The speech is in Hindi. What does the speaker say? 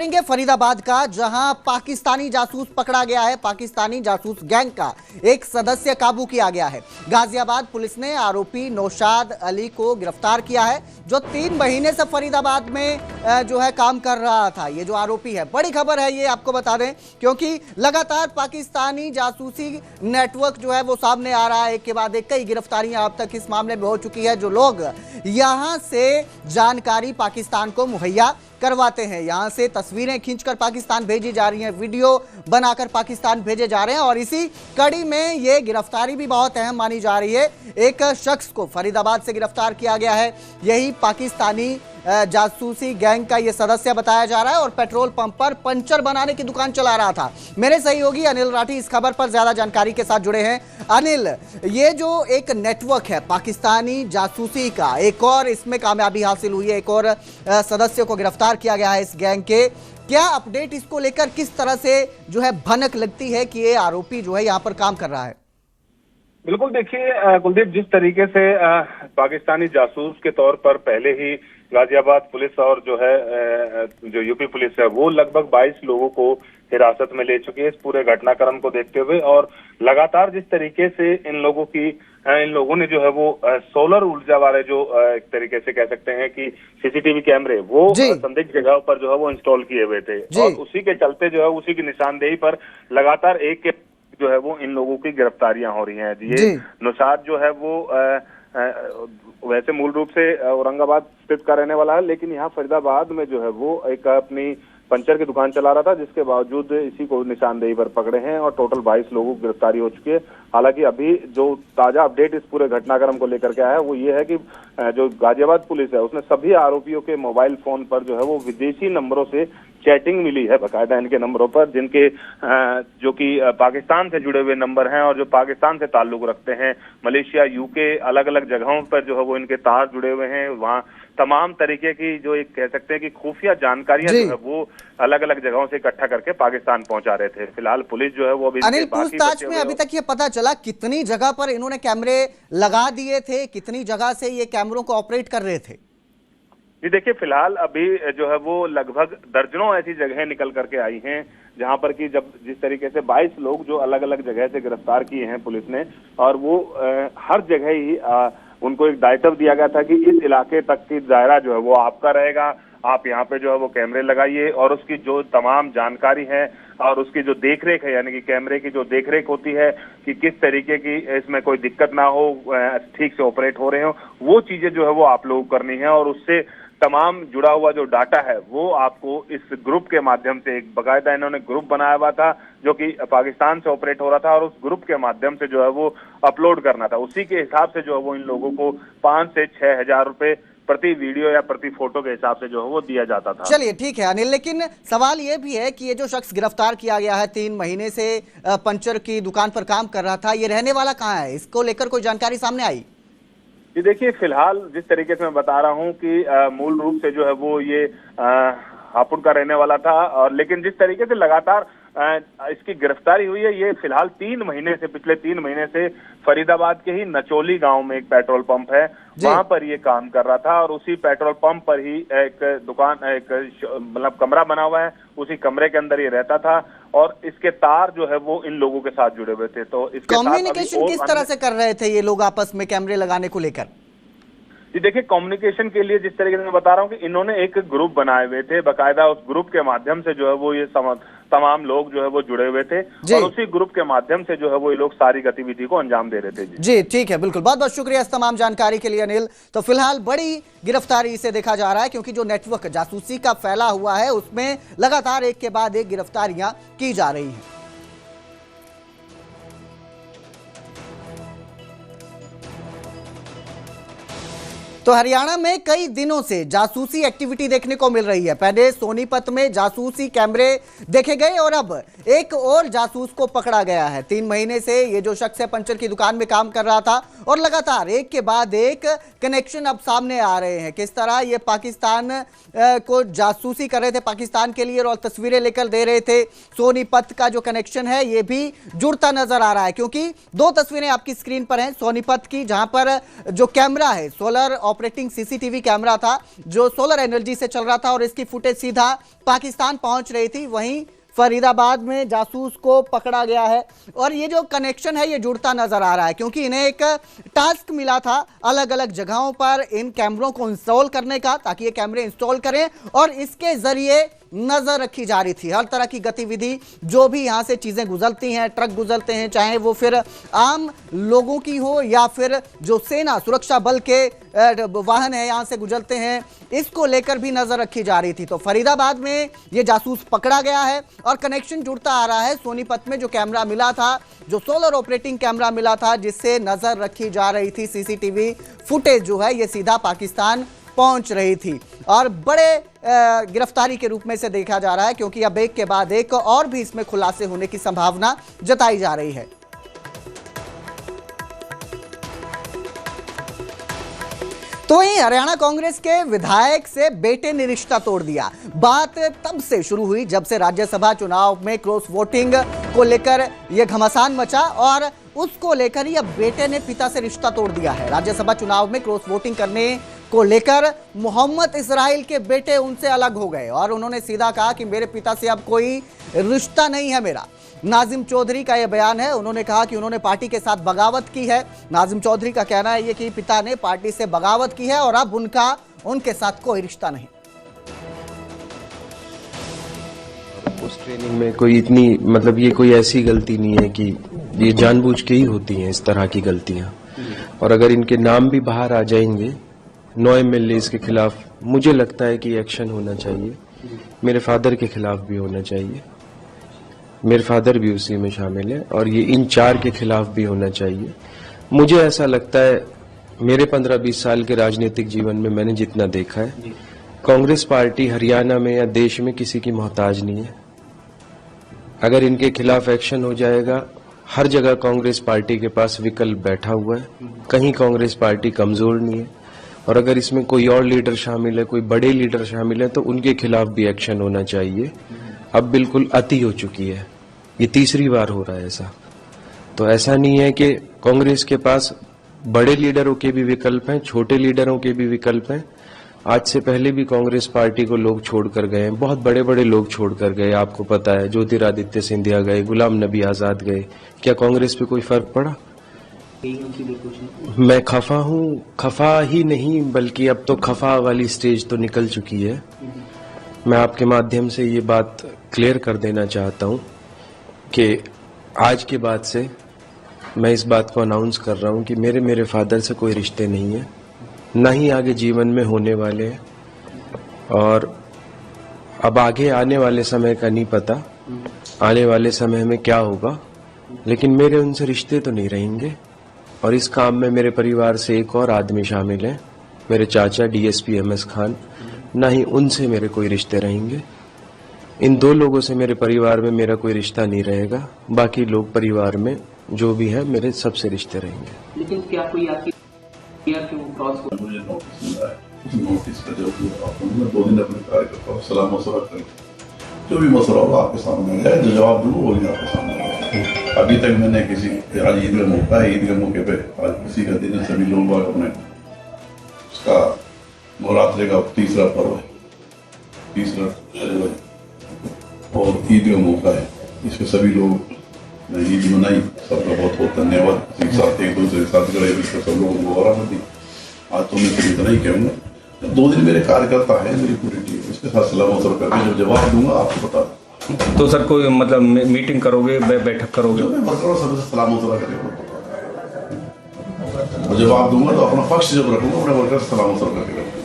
फरीदाबाद का, जहां पाकिस्तानी जासूस पकड़ा गया है। पाकिस्तानी जासूस गैंग का एक सदस्य काबू किया गया है। गाजियाबाद पुलिस ने आरोपी नौशाद अली को गिरफ्तार किया है, जो 3 महीने से फरीदाबाद में जो है काम कर रहा था। ये जो आरोपी है, बड़ी खबर है ये, आपको बता दें, क्योंकि लगातार पाकिस्तानी जासूसी नेटवर्क जो है वो सामने आ रहा है। एक के बाद एक कई गिरफ्तारियां अब तक इस मामले में हो चुकी है। जो लोग यहां से जानकारी पाकिस्तान को मुहैया करवाते हैं, यहां से तस्वीरें खींचकर पाकिस्तान भेजी जा रही हैं, वीडियो बनाकर पाकिस्तान भेजे जा रहे हैं, और इसी कड़ी में ये गिरफ्तारी भी बहुत अहम मानी जा रही है। एक शख्स को फरीदाबाद से गिरफ्तार किया गया है। यही पाकिस्तानी जासूसी गैंग का ये सदस्य बताया जा रहा है, और पेट्रोल पंप पर पंचर बनाने की दुकान चला रहा था। मेरे सहयोगी अनिल राठी इस खबर पर ज्यादा जानकारी के साथ जुड़े हैं। अनिल, ये जो एक नेटवर्क है पाकिस्तानी जासूसी का, एक और इसमें कामयाबी हासिल हुई है, एक और सदस्य को गिरफ्तार किया गया है इस गैंग के। क्या अपडेट इसको लेकर, किस तरह से जो है भनक लगती है कि ये आरोपी जो है यहाँ पर काम कर रहा है? बिल्कुल, देखिए कुलदीप, जिस तरीके से पाकिस्तानी जासूस के तौर पर पहले ही गाजियाबाद पुलिस और जो यूपी पुलिस है वो लगभग 22 लोगों को हिरासत में ले चुकी है इस पूरे घटनाक्रम को देखते हुए। और लगातार जिस तरीके से इन लोगों ने जो है वो सोलर ऊर्जा वाले जो एक तरीके से कह सकते हैं कि सीसीटीवी कैमरे वो संदिग्ध जगहों पर जो है वो इंस्टॉल किए हुए थे, और उसी के चलते जो है उसी की निशानदेही पर लगातार एक के जो है वो इन लोगों की गिरफ्तारियां हो रही हैं। ये नौशाद जो है वो वैसे मूल रूप से औरंगाबाद स्थित का रहने वाला है, लेकिन यहाँ फरीदाबाद में जो है वो एक अपनी पंचर की दुकान चला रहा था, जिसके बावजूद इसी को निशानदेही पर पकड़े हैं और टोटल 22 लोगों की गिरफ्तारी हो चुकी है। हालांकि अभी जो ताजा अपडेट इस पूरे घटनाक्रम को लेकर के आया है वो ये है कि जो गाजियाबाद पुलिस है उसने सभी आरोपियों के मोबाइल फोन पर जो है वो विदेशी नंबरों से चैटिंग मिली है, बकायदा इनके नंबरों पर, जिनके जो कि पाकिस्तान से जुड़े हुए नंबर हैं और जो पाकिस्तान से ताल्लुक रखते हैं। मलेशिया, यूके, अलग अलग जगहों पर जो है वो इनके तार जुड़े हुए हैं। वहाँ तमाम तरीके की जो एक कह सकते हैं कि खुफिया जानकारियां जो है वो अलग अलग जगहों से इकट्ठा करके पाकिस्तान पहुंचा रहे थे। फिलहाल पुलिस जो है वो अभी अनिल, पूछताछ में अभी तक ये पता चला कितनी जगह पर इन्होंने कैमरे लगा दिए थे, कितनी जगह से ये कैमरों को ऑपरेट कर रहे थे? जी देखिए, फिलहाल अभी जो है वो लगभग दर्जनों ऐसी जगहें निकल करके आई हैं जहां पर कि जिस तरीके से 22 लोग जो अलग अलग जगह से गिरफ्तार किए हैं पुलिस ने, और वो हर जगह ही उनको एक दायित्व दिया गया था कि इस इलाके तक की दायरा जो है वो आपका रहेगा, आप यहाँ पे जो है वो कैमरे लगाइए, और उसकी जो तमाम जानकारी है और उसकी जो देखरेख है, यानी कि कैमरे की जो देखरेख होती है कि किस तरीके की इसमें कोई दिक्कत ना हो, ठीक से ऑपरेट हो रहे हो, वो चीजें जो है वो आप लोगों को करनी है। और उससे तमाम जुड़ा हुआ जो डाटा है वो आपको इस ग्रुप के माध्यम से, एक बकायदा इन्होंने ग्रुप बनाया हुआ था जो कि पाकिस्तान से ऑपरेट हो रहा था, और उस ग्रुप के माध्यम से जो है वो अपलोड करना था। उसी के हिसाब से जो है वो इन लोगों को 5 से 6 हजार रुपए प्रति वीडियो या प्रति फोटो के हिसाब से जो है वो दिया जाता था। चलिए ठीक है अनिल, लेकिन सवाल ये भी है कि ये जो शख्स गिरफ्तार किया गया है, 3 महीने से पंचर की दुकान पर काम कर रहा था, ये रहने वाला कहाँ है? इसको लेकर कोई जानकारी सामने आई? जी देखिए, फिलहाल जिस तरीके से मैं बता रहा हूँ कि मूल रूप से जो है वो ये हापुड़ का रहने वाला था, और लेकिन जिस तरीके से लगातार इसकी गिरफ्तारी हुई है, ये फिलहाल पिछले 3 महीने से फरीदाबाद के ही नचोली गांव में एक पेट्रोल पंप है, वहां पर ये काम कर रहा था, और उसी पेट्रोल पंप पर ही एक दुकान, एक मतलब कमरा बना हुआ है, उसी कमरे के अंदर ये रहता था, और इसके तार जो है वो इन लोगों के साथ जुड़े हुए थे। तो इसके कम्युनिकेशन किस तरह से कर रहे थे ये लोग आपस में कैमरे लगाने को लेकर? जी देखिए, कम्युनिकेशन के लिए जिस तरीके से मैं बता रहा हूँ कि इन्होंने एक ग्रुप बनाए हुए थे, बकायदा उस ग्रुप के माध्यम से जो है वो ये तमाम लोग जो है वो जुड़े हुए थे, और उसी ग्रुप के माध्यम से जो है वो ये लोग सारी गतिविधि को अंजाम दे रहे थे। जी ठीक है, बिल्कुल, बहुत बहुत शुक्रिया इस तमाम जानकारी के लिए अनिल। तो फिलहाल बड़ी गिरफ्तारी इसे देखा जा रहा है, क्योंकि जो नेटवर्क जासूसी का फैला हुआ है उसमें लगातार एक के बाद एक गिरफ्तारियां की जा रही हैं। तो हरियाणा में कई दिनों से जासूसी एक्टिविटी देखने को मिल रही है। पहले सोनीपत में जासूसी कैमरे देखे गए, और अब एक और जासूस को पकड़ा गया है। 3 महीने से ये जो शख्स है पंचर की दुकान में काम कर रहा था, और लगातार एक के बाद एक कनेक्शन अब सामने आ रहे हैं। किस तरह ये पाकिस्तान को जासूसी कर रहे थे पाकिस्तान के लिए, और तस्वीरें लेकर दे रहे थे। सोनीपत का जो कनेक्शन है ये भी जुड़ता नजर आ रहा है, क्योंकि 2 तस्वीरें आपकी स्क्रीन पर हैं सोनीपत की, जहां पर जो कैमरा है सोलर ऑपरेटिंग सीसीटीवी कैमरा था जो सोलर एनर्जी से चल रहा था और इसकी फुटेज सीधा पाकिस्तान पहुंच रही थी। वहीं फरीदाबाद में जासूस को पकड़ा गया है और ये जो कनेक्शन है ये जुड़ता नजर आ रहा है, क्योंकि इन्हें एक टास्क मिला था अलग अलग जगहों पर इन कैमरों को इंस्टॉल करने का, ताकि ये कैमरे इंस्टॉल करें और इसके जरिए नजर रखी जा रही थी हर तरह की गतिविधि, जो भी यहां से चीजें गुजरती हैं, ट्रक गुजरते हैं, चाहे वो फिर आम लोगों की हो या फिर जो सेना सुरक्षा बल के वाहन है यहां से गुजरते हैं, इसको लेकर भी नजर रखी जा रही थी। तो फरीदाबाद में ये जासूस पकड़ा गया है और कनेक्शन जुड़ता आ रहा है सोनीपत में जो कैमरा मिला था, जो सोलर ऑपरेटिंग कैमरा मिला था जिससे नजर रखी जा रही थी, सीसीटीवी फुटेज जो है ये सीधा पाकिस्तान पहुंच रही थी और बड़े गिरफ्तारी के रूप में इसे देखा जा रहा है, क्योंकि अब एक के बाद एक और भी इसमें खुलासे होने की संभावना जताई जा रही है। तो वहीं हरियाणा कांग्रेस के विधायक से बेटे ने रिश्ता तोड़ दिया। बात तब से शुरू हुई जब से राज्यसभा चुनाव में क्रॉस वोटिंग को लेकर यह घमासान मचा और उसको लेकर ही अब बेटे ने पिता से रिश्ता तोड़ दिया है। राज्यसभा चुनाव में क्रॉस वोटिंग करने को लेकर मोहम्मद इस्राइल के बेटे उनसे अलग हो गए और उन्होंने सीधा कहा कि मेरे पिता से अब कोई रिश्ता नहीं है मेरा। नाजिम चौधरी का यह बयान है, उन्होंने कहा कि उन्होंने पार्टी के साथ बगावत की है। नाजिम चौधरी का कहना है ये कि पिता ने पार्टी से बगावत की है और अब उनके साथ कोई रिश्ता नहीं। उस ट्रेनिंग में कोई इतनी मतलब ये कोई ऐसी गलती नहीं है कि ये जानबूझ के ही होती हैं इस तरह की गलतियां, और अगर इनके नाम भी बाहर आ जाएंगे 9 MLAs के खिलाफ, मुझे लगता है कि एक्शन होना चाहिए। मेरे फादर के खिलाफ भी होना चाहिए, मेरे फादर भी उसी में शामिल है, और ये इन 4 के खिलाफ भी होना चाहिए। मुझे ऐसा लगता है, मेरे 15-20 साल के राजनीतिक जीवन में मैंने जितना देखा है, कांग्रेस पार्टी हरियाणा में या देश में किसी की मोहताज नहीं है। अगर इनके खिलाफ एक्शन हो जाएगा, हर जगह कांग्रेस पार्टी के पास विकल्प बैठा हुआ है, कहीं कांग्रेस पार्टी कमजोर नहीं है, और अगर इसमें कोई और लीडर शामिल है, कोई बड़े लीडर शामिल है, तो उनके खिलाफ भी एक्शन होना चाहिए। अब बिल्कुल अति हो चुकी है, ये तीसरी बार हो रहा है ऐसा। तो ऐसा नहीं है कि कांग्रेस के पास बड़े लीडरों के भी विकल्प हैं, छोटे लीडरों के भी विकल्प हैं। आज से पहले भी कांग्रेस पार्टी को लोग छोड़कर गए हैं, बहुत बड़े बड़े लोग छोड़कर गए, आपको पता है। ज्योतिरादित्य सिंधिया गए, गुलाम नबी आजाद गए, क्या कांग्रेस पे कोई फर्क पड़ा? मैं खफा हूँ, खफा ही नहीं बल्कि अब तो खफा वाली स्टेज तो निकल चुकी है। मैं आपके माध्यम से ये बात क्लियर कर देना चाहता हूँ कि आज के बाद से मैं इस बात को अनाउंस कर रहा हूँ कि मेरे फादर से कोई रिश्ते नहीं है, ना ही आगे जीवन में होने वाले हैं, और अब आगे आने वाले समय का नहीं पता, आने वाले समय में क्या होगा, लेकिन मेरे उनसे रिश्ते तो नहीं रहेंगे। और इस काम में मेरे परिवार से एक और आदमी शामिल है, मेरे चाचा DSP MS खान, ना ही उनसे मेरे कोई रिश्ते रहेंगे। इन 2 लोगों से मेरे परिवार में मेरा कोई रिश्ता नहीं रहेगा, बाकी लोग परिवार में जो भी है मेरे सबसे रिश्ते रहेंगे। लेकिन क्या कोई आपकी मुझे नोटिस मिला है, उस नोटिस का जो 2 दिन अपने कार्यकर्ताओं को सलाह मशवरा करें, जो भी मसला होगा आपके सामने आए, जो जवाब दूंगा वो भी आपके सामने आएगा। अभी तक मैंने किसी, आज ईद का मौका है, ईद के मौके पे आज किसी का दिन है, सभी लोग अपने उसका नवरात्रि का तीसरा पर्व है, तीसरा और ईद का मौका है, इसमें सभी लोग ईद मनाई, सबका बहुत बहुत धन्यवाद। एक दूसरे के साथ गए, सब लोगों को बराबर दी। आज तो मैं सिर्फ इतना ही कहूँगा, 2 दिन मेरे कार्यकर्ता है, मेरी पूरी टीम, इसके साथ सलाह मशवरा करके जब जवाब दूंगा आपको बता दूँ। तो सर कोई मतलब मीटिंग करोगे, बैठक करोगे? सबसे सलाह मशवरा करेगा, जवाब दूंगा तो अपना पक्ष जब रखूंगा, अपने वर्कर से सलाह मशवरा करके रखूंगा।